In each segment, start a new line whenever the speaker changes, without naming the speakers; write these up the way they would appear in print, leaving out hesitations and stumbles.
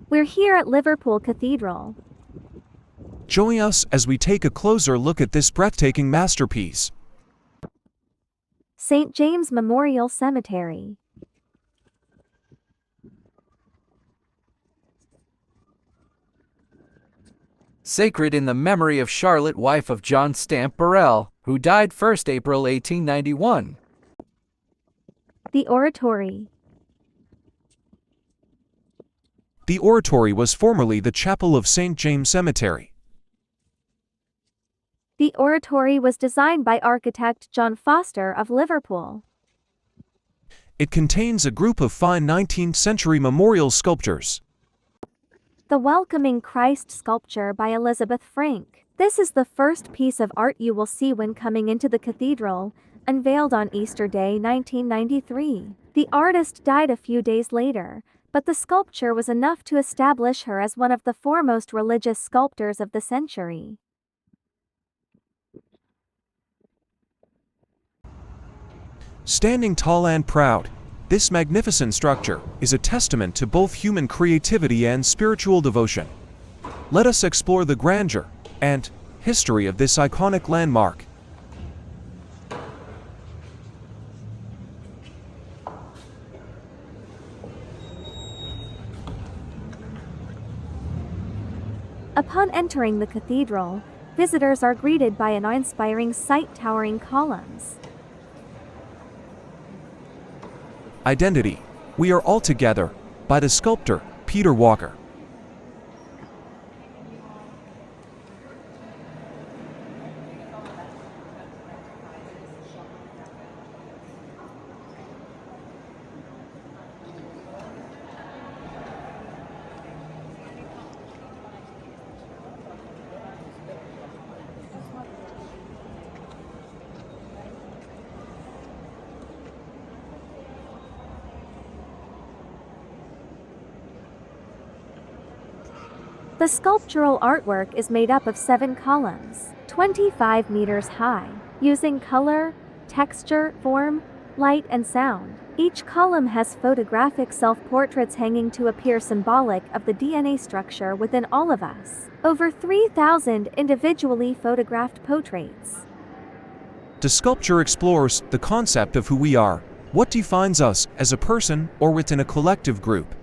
We're here at Liverpool Cathedral.
Join us as we take a closer look at this breathtaking masterpiece.
St. James Memorial Cemetery.
Sacred in the memory of Charlotte, wife of John Stamp Burrell, who died 1st April 1891.
The Oratory.
The oratory was formerly the chapel of St. James Cemetery.
The oratory was designed by architect John Foster of Liverpool.
It contains a group of fine 19th-century memorial sculptures.
The Welcoming Christ sculpture by Elizabeth Frank. This is the first piece of art you will see when coming into the cathedral, unveiled on Easter Day 1993. The artist died a few days later, but the sculpture was enough to establish her as one of the foremost religious sculptors of the century.
Standing tall and proud, this magnificent structure is a testament to both human creativity and spiritual devotion. Let us explore the grandeur and history of this iconic landmark.
Upon entering the cathedral, visitors are greeted by an awe-inspiring sight: towering columns.
Identity. We are all together, by the sculptor, Peter Walker.
The sculptural artwork is made up of 7 columns, 25 meters high, using color, texture, form, light, and sound. Each column has photographic self-portraits hanging to appear symbolic of the DNA structure within all of us. Over 3,000 individually photographed portraits.
The sculpture explores the concept of who we are, what defines us as a person or within a collective group.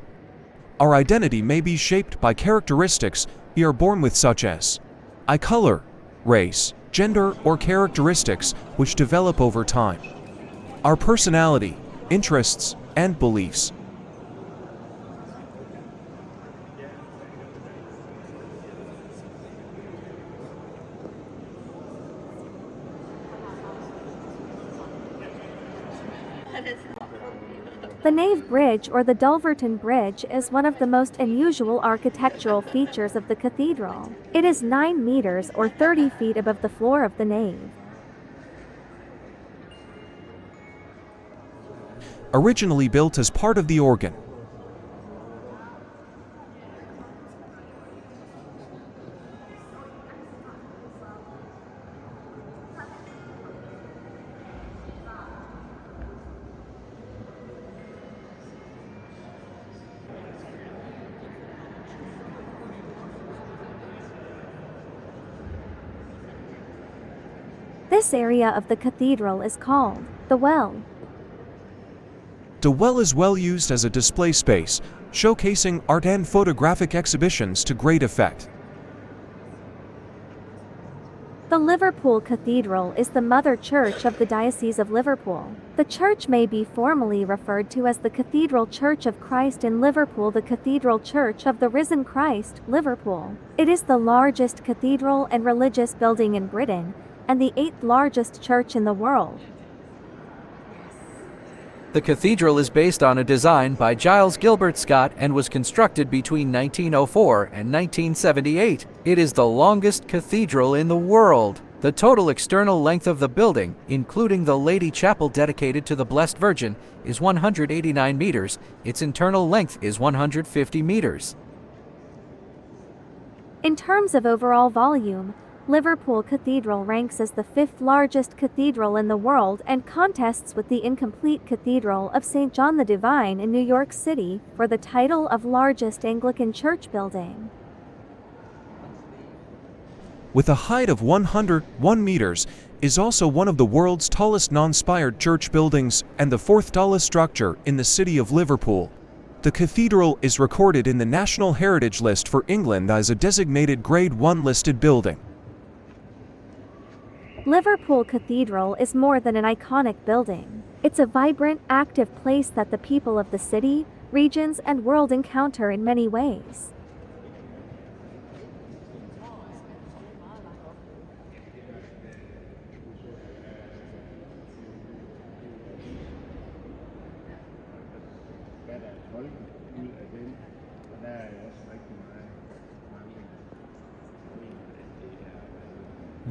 Our identity may be shaped by characteristics we are born with, such as eye color, race, gender, or characteristics which develop over time. Our personality, interests, and beliefs.
The nave bridge, or the Dulverton Bridge, is one of the most unusual architectural features of the cathedral. It is 9 meters or 30 feet above the floor of the nave.
Originally built as part of the organ.
This area of the cathedral is called the well.
The well is well used as a display space, showcasing art and photographic exhibitions to great effect.
The Liverpool Cathedral is the mother church of the Diocese of Liverpool. The church may be formally referred to as the Cathedral Church of Christ in Liverpool, the Cathedral Church of the Risen Christ, Liverpool. It is the largest cathedral and religious building in Britain, and the 8th largest church in the world.
The cathedral is based on a design by Giles Gilbert Scott and was constructed between 1904 and 1978. It is the longest cathedral in the world. The total external length of the building, including the Lady Chapel dedicated to the Blessed Virgin, is 189 meters. Its internal length is 150 meters.
In terms of overall volume, Liverpool Cathedral ranks as the fifth largest cathedral in the world and contests with the incomplete Cathedral of St. John the Divine in New York City for the title of largest Anglican church building.
With a height of 101 meters, is also one of the world's tallest non-spired church buildings and the fourth tallest structure in the city of Liverpool. The cathedral is recorded in the National Heritage List for England as a designated Grade 1 listed building.
Liverpool Cathedral is more than an iconic building. It's a vibrant, active place that the people of the city, regions, and world encounter in many ways.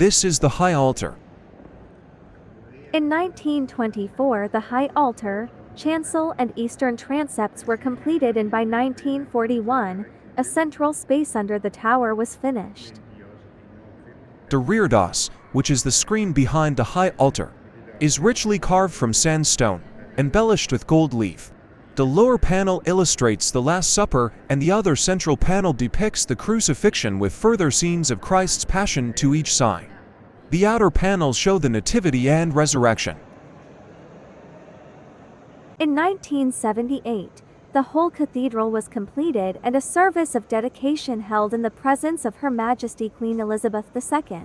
This is the high altar.
In 1924, the high altar, chancel, and eastern transepts were completed, and by 1941, a central space under the tower was finished.
The reredos, which is the screen behind the high altar, is richly carved from sandstone, embellished with gold leaf. The lower panel illustrates the Last Supper, and the other central panel depicts the crucifixion with further scenes of Christ's passion to each side. The outer panels show the Nativity and Resurrection.
In 1978, the whole cathedral was completed and a service of dedication held in the presence of Her Majesty Queen Elizabeth II.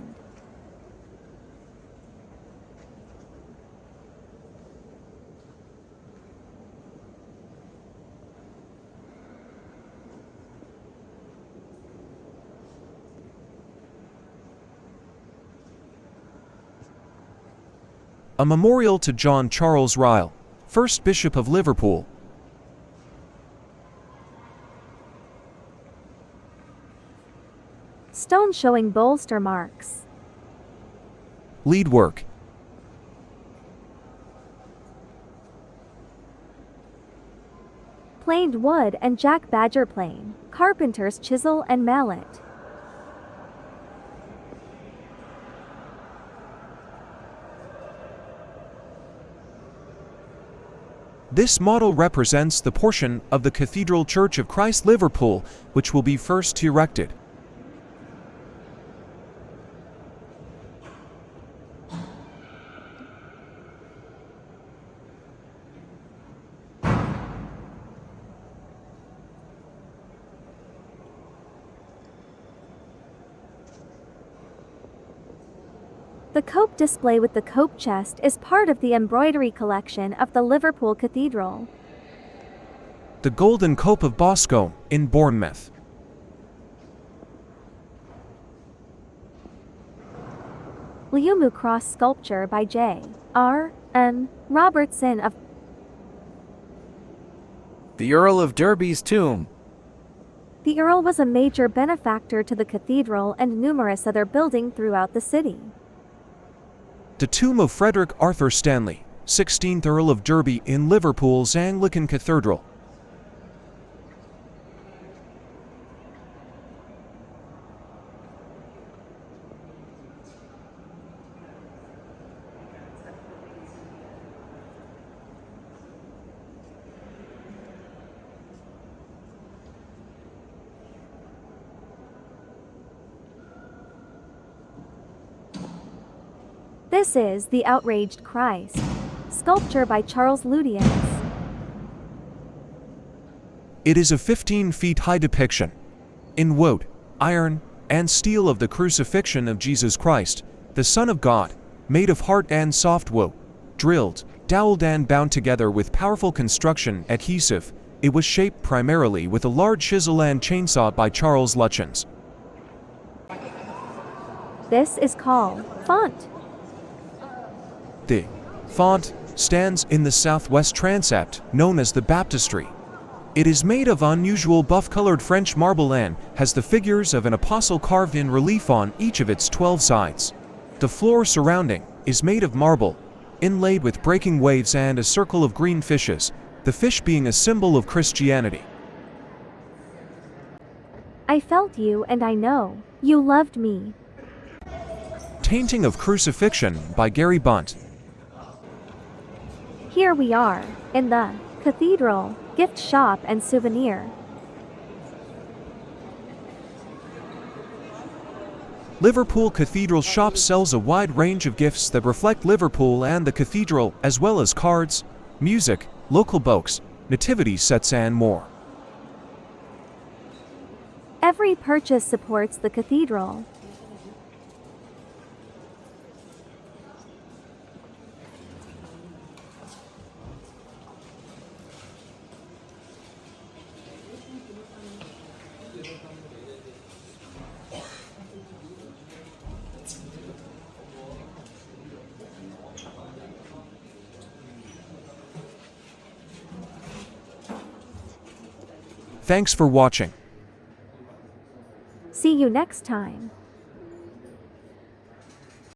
A memorial to John Charles Ryle, 1st Bishop of Liverpool.
Stone showing bolster marks.
Lead work.
Planed wood and jack badger plane, carpenter's chisel and mallet.
This model represents the portion of the Cathedral Church of Christ, Liverpool, which will be first erected.
The cope display with the cope chest is part of the embroidery collection of the Liverpool Cathedral.
The Golden Cope of Boscombe in Bournemouth.
Liumu cross sculpture by J.R.M. Robertson of
The Earl of Derby's tomb.
The Earl was a major benefactor to the cathedral and numerous other buildings throughout the city.
The tomb of Frederick Arthur Stanley, 16th Earl of Derby in Liverpool's Anglican Cathedral.
This is the Outraged Christ, sculpture by Charles Lutyens.
It is a 15 feet high depiction, in wood, iron, and steel of the crucifixion of Jesus Christ, the Son of God, made of hard and soft wood, drilled, doweled and bound together with powerful construction adhesive. It was shaped primarily with a large chisel and chainsaw by Charles Lutyens.
This is called font.
The font stands in the southwest transept, known as the baptistry. It is made of unusual buff-colored French marble and has the figures of an apostle carved in relief on each of its 12 sides. The floor surrounding is made of marble, inlaid with breaking waves and a circle of green fishes, the fish being a symbol of Christianity.
I felt you and I know you loved me.
Painting of Crucifixion by Gary Bunt.
Here we are, in the Cathedral gift shop and souvenir.
Liverpool Cathedral shop sells a wide range of gifts that reflect Liverpool and the cathedral, as well as cards, music, local books, nativity sets and more.
Every purchase supports the cathedral.
Thanks for watching.
See you next time.